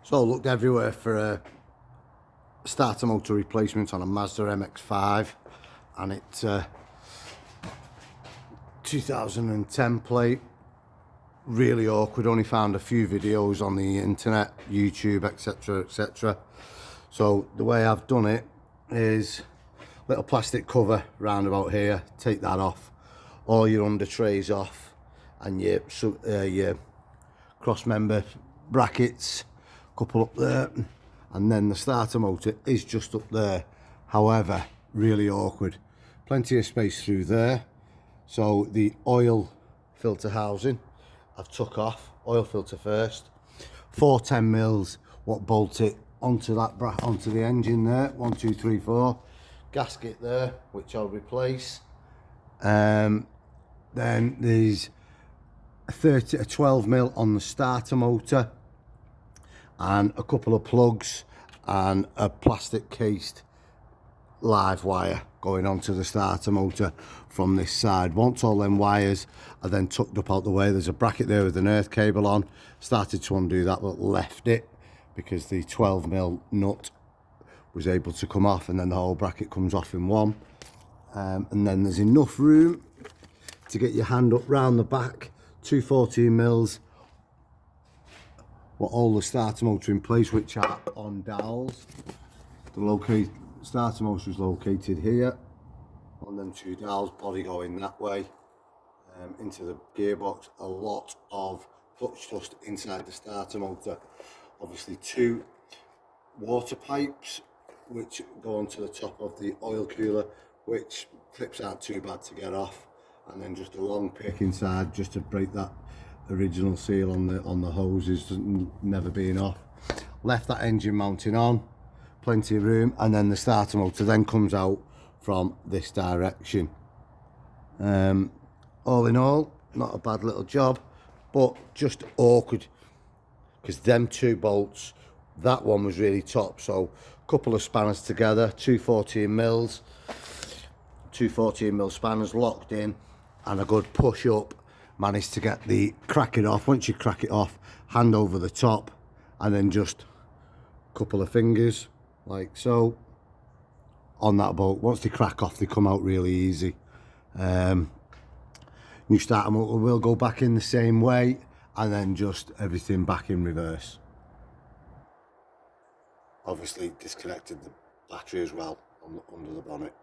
So I looked everywhere for a starter motor replacement on a Mazda mx5, and it's 2010 plate. Really awkward. Only found a few videos on the internet, YouTube, etc, etc. So the way I've done it is little plastic cover round about here. Take that off, all your under trays off, and your cross member brackets, couple up there, and then the starter motor is just up there. However, really awkward. Plenty of space through there. So the oil filter housing I've took off, oil filter first. 410 mils what bolt it onto that onto the engine there. 1, 2, 3, 4. Gasket there, which I'll replace. Then there's a 12 mil on the starter motor, and a couple of plugs and a plastic cased live wire going onto the starter motor from this side. Once all them wires are then tucked up out the way, there's a bracket there with an earth cable on. Started to undo that but left it because the 12 mil nut was able to come off, and then the whole bracket comes off in one. And then there's enough room to get your hand up round the back. 214 mils what all the starter motor in place, which are on dowels. The starter motor is located here on them two dowels, body going that way into the gearbox. A lot of clutch dust inside the starter motor. Obviously 2 water pipes which go onto the top of the oil cooler, which clips aren't too bad to get off, and then just a long pick inside just to break that original seal on the hoses, never being off. Left that engine mounting on, plenty of room, and then the starter motor then comes out from this direction. All in all, not a bad little job, but just awkward because them 2 bolts, that one was really top. So a couple of spanners together, 214 mils spanners locked in, and a good push up. Managed to get the cracking off. Once you crack it off, hand over the top, and then just a couple of fingers like so on that bolt. Once they crack off, they come out really easy. New starter motor will go back in the same way, and then just everything back in reverse. Obviously disconnected the battery as well under the bonnet.